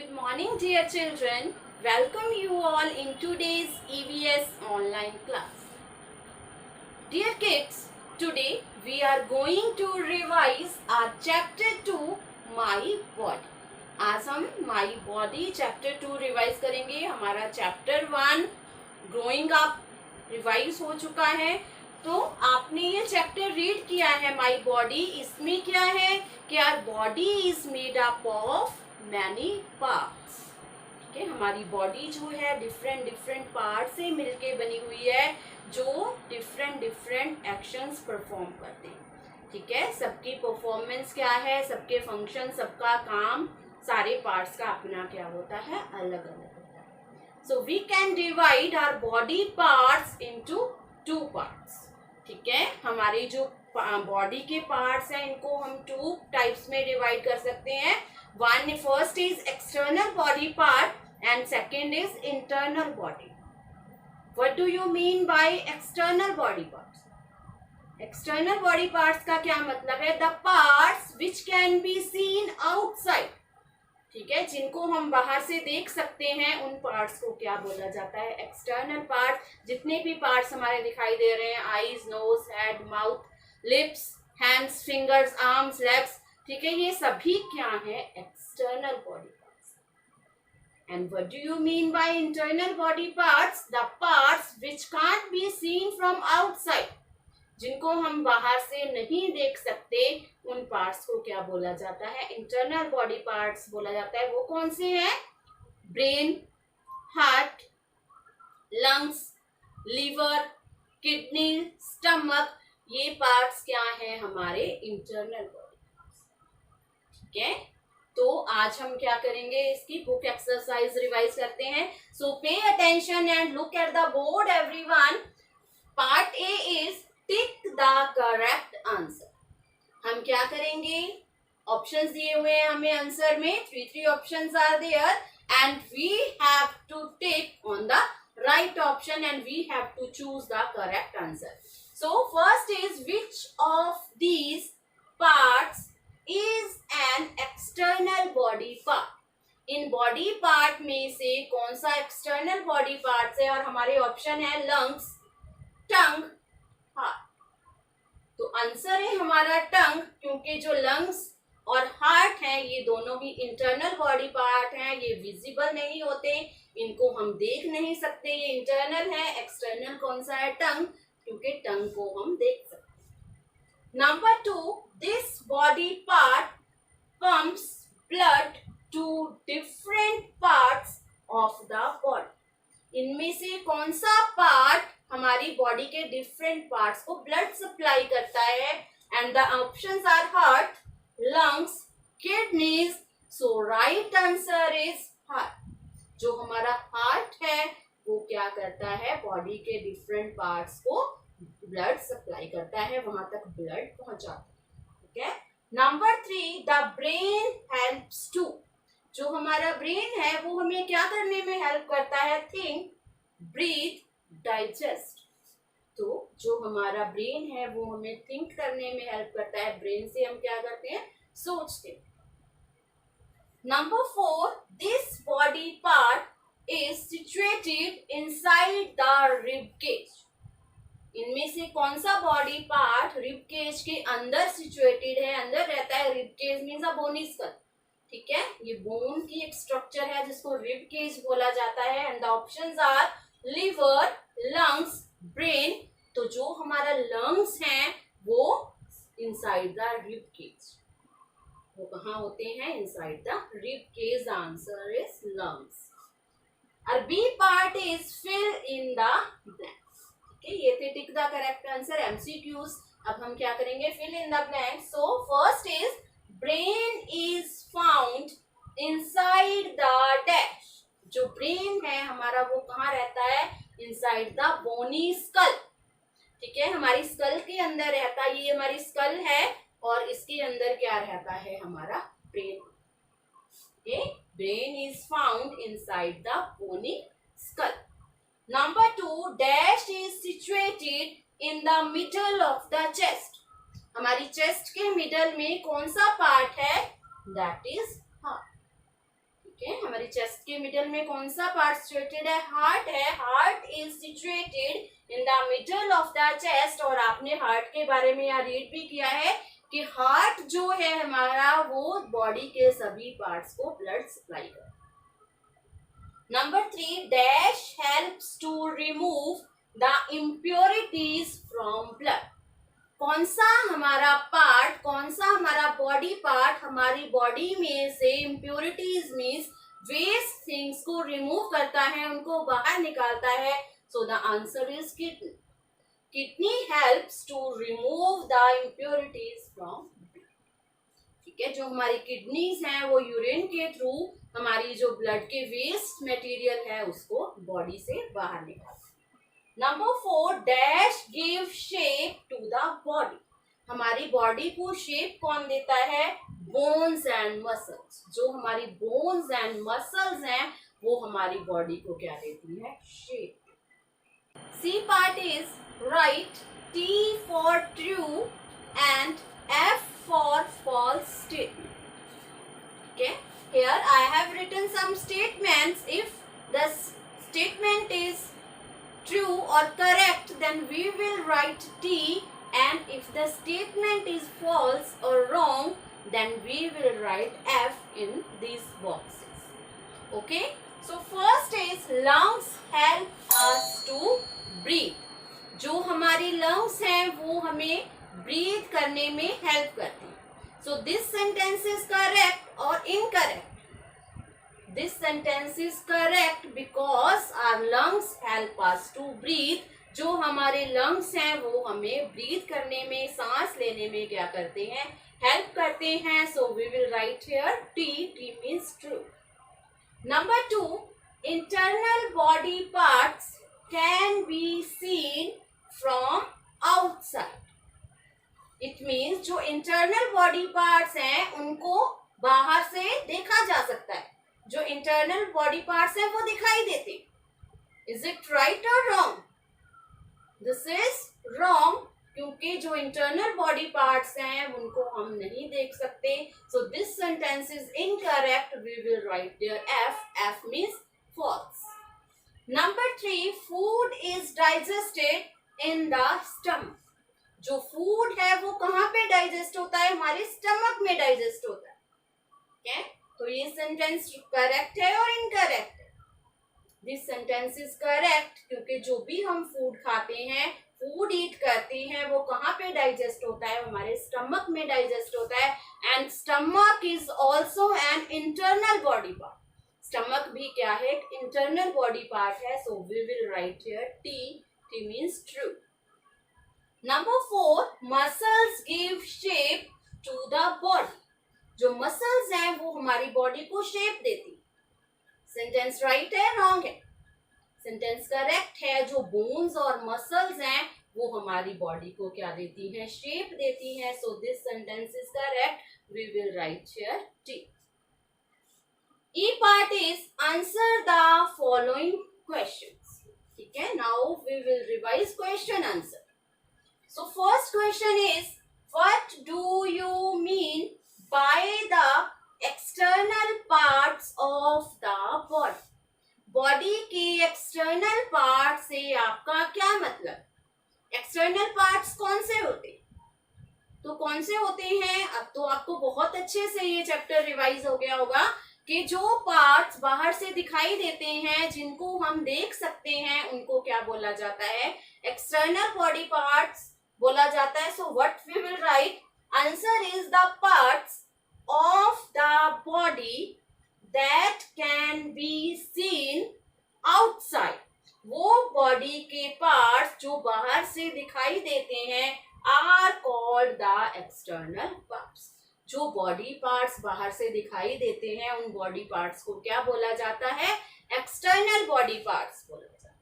Good morning, dear children. Welcome you all in today's EVS online class. Dear kids, today we are going to revise our chapter 2, My Body. आज हम My Body chapter 2 revise करेंगे. हमारा chapter 1 Growing Up revise हो चुका है. तो आपने ये चैप्टर रीड किया है My Body. इसमें क्या है कि our body is made up of many parts. ठीक है, हमारी बॉडी जो है डिफरेंट पार्ट से मिलके बनी हुई है जो डिफरेंट एक्शंस परफॉर्म करते हैं. ठीक है, सबकी परफॉर्मेंस क्या है, सबके फंक्शन, सबका काम, सारे पार्ट्स का अपना क्या होता है, अलग अलग होता है. So we can divide our body parts into 2 parts. ठीक है, हमारी जो बॉडी के पार्ट्स हैं इनको हम 2 टाइप्स में डिवाइड कर सकते हैं. One first is external body part and second is internal body. What do you mean by external body parts? External body parts का क्या मतलब है? The parts which can be seen outside. ठीक है, जिनको हम बाहर से देख सकते हैं उन पार्ट्स को क्या बोला जाता है, एक्सटर्नल पार्ट. जितने भी पार्ट्स हमारे दिखाई दे रहे हैं, eyes, nose, head, mouth, lips, hands, fingers, arms, legs, ठीक है, ये सभी क्या है, external body parts. And what do you mean by internal body parts? The parts which can't be seen from outside. जिनको हम बाहर से नहीं देख सकते उन पार्ट्स को क्या बोला जाता है, इंटरनल बॉडी पार्ट्स बोला जाता है. वो कौन से हैं? Brain, heart, lungs, liver, kidney, stomach, ये पार्ट्स क्या हैं, हमारे इंटरनल बॉडी. ठीक है, तो आज हम क्या करेंगे, इसकी बुक एक्सरसाइज रिवाइज करते हैं. So pay attention and look at the board everyone. Part A is tick the correct answer. हम क्या करेंगे, ऑप्शंस दिए हुए हैं हमें आंसर में. 3 options are there and we have to tick on the right option and we have to choose the correct answer. So first is which of these parts is an external body part. इन body part में से कौन सा external body part है, और हमारे option है lungs, टंग, heart. तो आंसर है हमारा टंग, क्योंकि जो लंग्स और हार्ट है ये दोनों ही इंटरनल बॉडी पार्ट हैं. ये विजिबल नहीं होते, इनको हम देख नहीं सकते, ये इंटरनल है. एक्सटर्नल कौन सा है, टंग, क्योंकि टंग को हम देख सकते. Number 2, this body part pumps blood to different parts of the body. इनमें से कौन सा पार्ट हमारी बॉडी के डिफरेंट पार्ट्स को ब्लड सप्लाई करता है? And the options are heart, lungs, kidneys. So right answer is heart. जो हमारा हार्ट है वो क्या करता है, बॉडी के डिफरेंट पार्ट्स को ब्लड सप्लाई करता है, वहां तक ब्लड पहुंचाता है. ठीक है. Number 3, the brain helps to. जो हमारा ब्रेन है वो हमें क्या करने में हेल्प करता है, थिंक, ब्रीथ, डाइजेस्ट. तो जो हमारा ब्रेन है वो हमें थिंक करने में हेल्प करता है. ब्रेन से हम क्या करते हैं, सोचते हैं. Number 4, this body part is situated inside the rib cage. इनमें से कौन सा बॉडी पार्ट रिब केज के अंदर सिचुएटेड है, अंदर रहता है. Rib cage means a bony skull. ठीक है, ये बोन की एक स्ट्रक्चर है जिसको रिब केज बोला जाता है. And the options are liver, lungs, brain. तो जो हमारा लंग्स हैं वो इनसाइड द रिब केज. वो कहाँ होते हैं, inside the rib cage. Answer is lungs. और B part is fill in the blank. ये थे tick the correct answer, MCQs. अब हम क्या करेंगे, fill in the blank. So first is brain is found inside the dash. जो brain है हमारा वो कहाँ रहता है, इनसाइड द बोनी स्कल. ठीक है, हमारी स्कल के अंदर रहता है. ये हमारी स्कल है और इसके अंदर क्या रहता है, हमारा brain. Okay, brain is found inside the bony skull. Number 2, dash is situated in the middle of the chest. हमारी चेस्ट के मिडल में कौन सा पार्ट है, that is heart. ठीक है, हमारे हमारी चेस्ट के मिडल में कौन सा पार्ट सिचुएटेड है? हार्ट है. Heart is situated in the middle of the chest. और आपने हार्ट के बारे में यहाँ रीड भी किया है कि हार्ट जो है हमारा वो बॉडी के सभी पार्ट्स को ब्लड सप्लाई करता है. Number 3, dash helps to remove the impurities from blood. कौन सा हमारा पार्ट, कौन सा हमारा बॉडी पार्ट हमारी बॉडी में से इम्प्योरिटीज मीन्स वेस्ट थिंग्स को रिमूव करता है, उनको बाहर निकालता है? So the answer is kidney. Kidney helps to remove the impurities from. ठीक है, जो हमारी किडनीज हैं वो यूरिन के थ्रू हमारी जो ब्लड के वेस्ट मटेरियल है उसको बॉडी से बाहर निकालता है. Number 4, dash give shape to the body. हमारी बॉडी को शेप कौन देता है? Bones and muscles. जो हमारी बोन्स एंड मसल्स हैं वो हमारी बॉडी को क्या देती है? Shape. C part is right. T for true and F for false statement. Okay, here I have written some statements. If the statement is true or correct, then we will write T, and if the statement is false or wrong, then we will write F in these boxes. Okay, so first is lungs help us to breathe. जो हमारी lungs हैं वो हमें breathe करने में help करती हैं. So this sentence is correct or incorrect? This sentence is correct because our lungs help us to breathe. जो हमारे lungs हैं वो हमें breathe करने में, सांस लेने में क्या करते हैं? Help करते हैं. So we will write here T. T means true. Number 2, internal body parts can be seen from outside. It means जो internal body parts हैं उनको बाहर से देखा जा सकता है. जो इंटरनल बॉडी पार्ट्स हैं वो दिखाई देते. इज इट राइट और रॉन्ग? दिस इज रॉन्ग, क्योंकि जो इंटरनल बॉडी पार्ट्स हैं उनको हम नहीं देख सकते. So this sentence is incorrect. We will write there F. F means false. Number 3, food is digested in the stomach. जो फूड है वो कहाँ पे डाइजेस्ट होता है? हमारे स्टमक में डाइजेस्ट होता है. okay? तो ये सेंटेंस करेक्ट है और इनकरेक्ट है? दिस सेंटेंस इज करेक्ट, क्योंकि जो भी हम फूड खाते हैं, फूड ईट करते हैं, वो कहाँ पे डाइजेस्ट होता है? हमारे स्टमक में डाइजेस्ट होता है. And stomach is also an internal body part. Stomach भी क्या है? इंटरनल बॉडी पार्ट है. So we will write here T. T means true. Number 4, muscles give shape to the body. जो मसल्स हैं वो हमारी बॉडी को शेप देती. सेंटेंस राइट है, रॉन्ग है? सेंटेंस करेक्ट है. जो बोन्स और मसल्स हैं वो हमारी बॉडी को क्या देती हैं? शेप देती हैं. So this sentence is correct. We will write here T. E part is answer the following questions. ठीक है, now we will revise question answer. So first question is, what do you mean by the external parts of the body. Body के external part से आपका क्या मतलब? External parts कौन से होते हैं? तो कौन से होते हैं? अब तो आपको बहुत अच्छे से ये चैप्टर रिवाइज हो गया होगा कि जो पार्ट्स बाहर से दिखाई देते हैं, जिनको हम देख सकते हैं, उनको क्या बोला जाता है? एक्सटर्नल बॉडी पार्ट्स बोला जाता है. So what we will write? Answer is the parts of the body that can be seen outside. वो बॉडी के पार्ट्स जो बाहर से दिखाई देते हैं are called the external parts. जो बॉडी पार्ट्स बाहर से दिखाई देते हैं उन बॉडी पार्ट्स को क्या बोला जाता है? एक्सटर्नल बॉडी पार्ट्स बोला जाता है.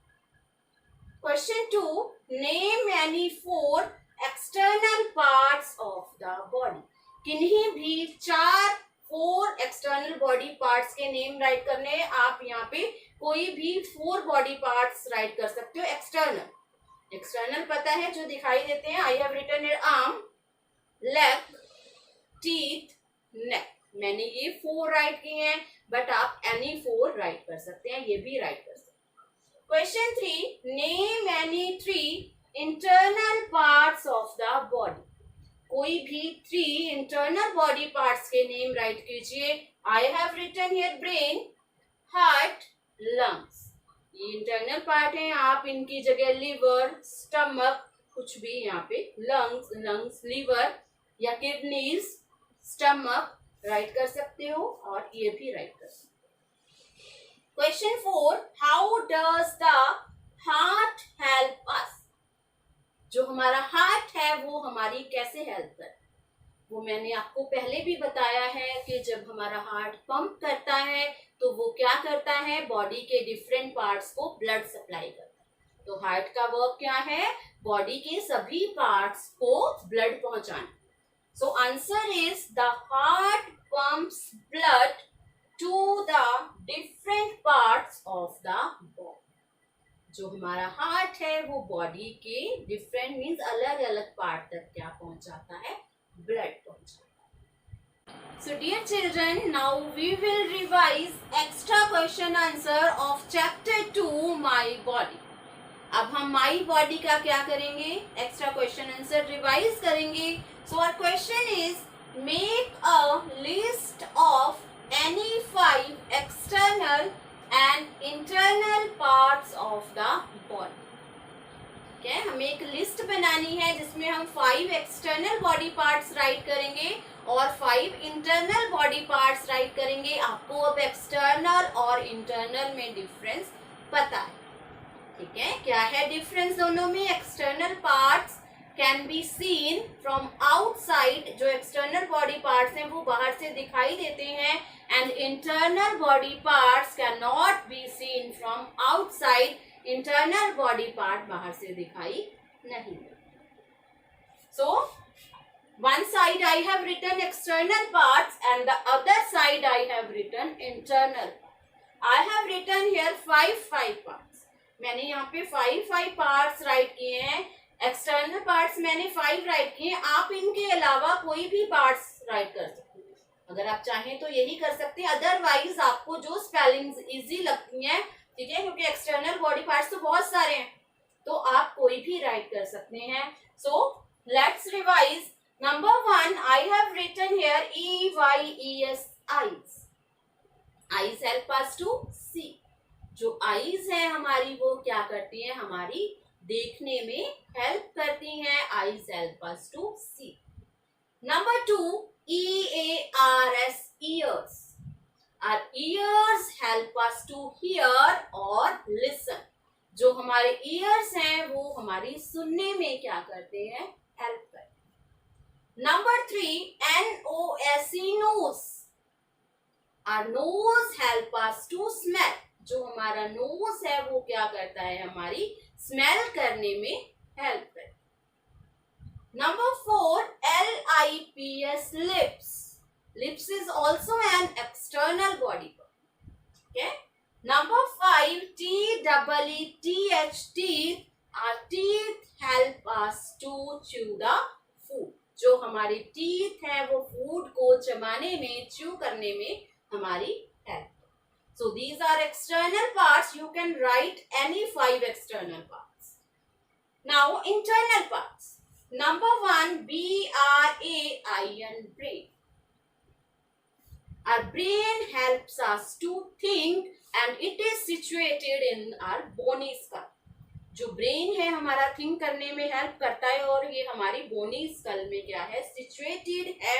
Question 2, name any 4 external parts of the body. किन्हीं भी 4 एक्सटर्नल बॉडी पार्ट्स के नेम राइट करने हैं. आप यहाँ पे कोई भी 4 बॉडी पार्ट्स राइट कर सकते हो. एक्सटर्नल पता है जो दिखाई देते हैं. I have written here arm, leg, teeth, neck. मैंने ये 4 राइट किए हैं, बट आप एनी 4 राइट कर सकते हैं, ये भी राइट कर सकते हैं। Question 3, name any 3 internal parts of the body. कोई भी 3 इंटरनल बॉडी पार्ट्स के नेम राइट कीजिए। I have written here brain, heart, lungs. ये इंटरनल पार्ट है, आप इनकी जगह लिवर, स्टमक, कुछ भी यहाँ पे लंग्स, लिवर या किडनीज, स्टमक राइट कर सकते हो और ये भी राइट कर सकते हो। Question 4, how does the heart help us. जो हमारा हार्ट है वो हमारी कैसे हेल्प करता है, वो मैंने आपको पहले भी बताया है कि जब हमारा हार्ट पंप करता है तो वो क्या करता है, बॉडी के डिफरेंट पार्ट्स को ब्लड सप्लाई करता है। तो हार्ट का वर्क क्या है, बॉडी के सभी पार्ट्स को ब्लड पहुंचाना। So answer is the heart pumps blood to the different parts of the body. जो हमारा हार्ट है वो बॉडी के डिफरेंट मीन्स अलग अलग पार्ट तक क्या पहुंचाता है, ब्लड पहुंचाता है। So dear children, now we will revise extra question answer of chapter 2 my body. अब हम माई बॉडी का क्या करेंगे, एक्स्ट्रा क्वेश्चन आंसर रिवाइज करेंगे। So our question is make a list of any 5 external and internal parts of the body. ठीक है, हमें एक लिस्ट बनानी है जिसमें हम 5 एक्सटर्नल बॉडी पार्ट्स राइट करेंगे और 5 इंटरनल बॉडी पार्ट्स राइट करेंगे। आपको अब एक्सटर्नल और इंटरनल में डिफरेंस पता है, ठीक है। क्या है डिफरेंस दोनों में, external parts can be seen from outside. जो एक्सटर्नल बॉडी पार्ट्स हैं वो बाहर से दिखाई देते हैं and internal body parts can not be seen from outside. Internal body part बाहर से दिखाई नहीं देते। सो one side I have written external parts and the other side I have written internal. I have written here 5 parts. मैंने यहाँ पे 5 parts right किए हैं। एक्सटर्नल पार्ट्स मैंने 5 राइट किए हैं। आप इनके अलावा कोई भी पार्ट्स राइट कर सकते हैं, अगर आप चाहें तो यही कर सकते हैं। अदरवाइज आपको जो स्पेलिंग्स इजी लगती हैं, ठीक है, क्योंकि एक्सटर्नल बॉडी पार्ट्स तो बहुत सारे हैं, तो आप कोई भी राइट कर सकते हैं। So let's revise. Number 1, I have written here EYES, eyes. Eyes help us to see. जो eyes है हमारी वो क्या करती हैं, हमारी देखने में हेल्प करती हैं। Eyes help us to see. Number 2, EARS, ears. Our ears help us to hear or listen. जो हमारे ears हैं वो हमारी सुनने में क्या करते हैं, हेल्प करते हैं। Number 3, NOSE, nose. Our nose help us to smell. जो हमारा nose है वो क्या करता है, हमारी smell करने में हेल्प करता है। Number 4, LIPS, lips. Lips is also an external body part. Okay. Number 5, TEETH, teeth. Our teeth help us to chew the food. जो हमारी टीथ है वो फूड को चबाने में, च्यू करने में हमारी help. So these are external parts. You can write any 5 external parts. Now internal parts. Number 1, BRAIN, brain. Our brain helps us to think and it is situated in our bony skull. जो brain है हमारा think करने में help करता है और ये हमारी बोनी स्कल में क्या है, सिचुएटेड है।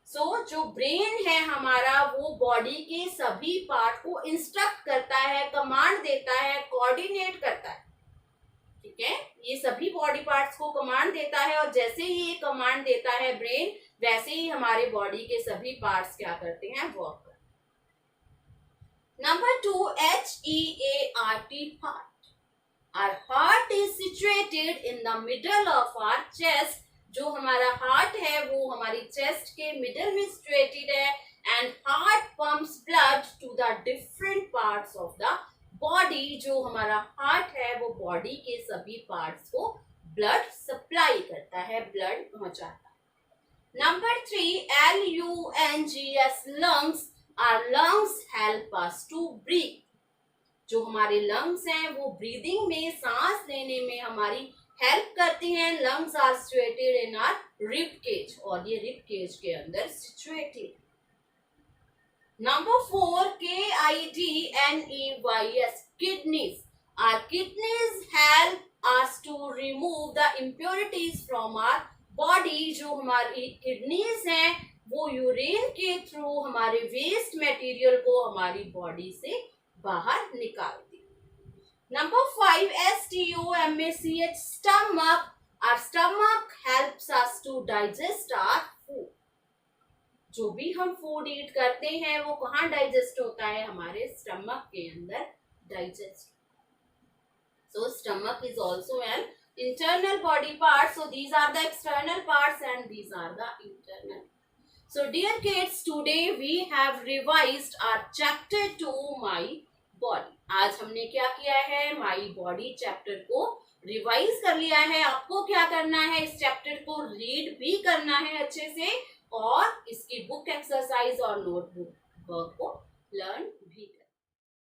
सो जो ब्रेन है हमारा वो बॉडी के सभी पार्ट को इंस्ट्रक्ट करता है, कमांड देता है, कोऑर्डिनेट करता है, ठीक है। ये सभी बॉडी पार्ट्स को कमांड देता है और जैसे ही ये कमांड देता है ब्रेन, वैसे ही हमारे बॉडी के सभी पार्ट्स क्या करते हैं, वर्क करते हैं। Number 2, HEART, heart. Our heart is situated in the middle of our chest. जो हमारा हार्ट है वो हमारी चेस्ट के मिडल में सिचुएटेड है and heart pumps blood to the different parts of the body. जो हमारा हार्ट है वो बॉडी के सभी पार्ट्स को ब्लड सप्लाई करता है, ब्लड पहुंचाता है। Number 3, LUNGS, lungs. Our lungs help us to breathe. जो हमारे लंग्स हैं वो ब्रीदिंग में, सांस लेने में हमारी हेल्प करती हैं। Lungs are situated in our rib cage, और ये रिब केज के अंदर situated. Number 4, KIDNEYS, kidneys. Our kidneys help us to remove the impurities from our body. जो हमारी kidneys हैं वो यूरिन के थ्रू हमारे वेस्ट मटेरियल को हमारी बॉडी से बाहर निकालती है। Number 5, STOMACH, stomach. Our stomach helps us to digest our food. जो भी हम फूड ईट करते हैं वो कहाँ डाइजेस्ट होता है? हमारे स्टमक के अंदर digest. So stomach is also N internal body part. So these are the external parts and these are the internal. So dear kids, today we have revised our chapter 2 my body. आज हमने क्या किया है? my body chapter को revise कर लिया है। आपको क्या करना है? इस चैप्टर को रीड भी करना है अच्छे से और इसकी बुक एक्सरसाइज और नोटबुक वर्क को लर्न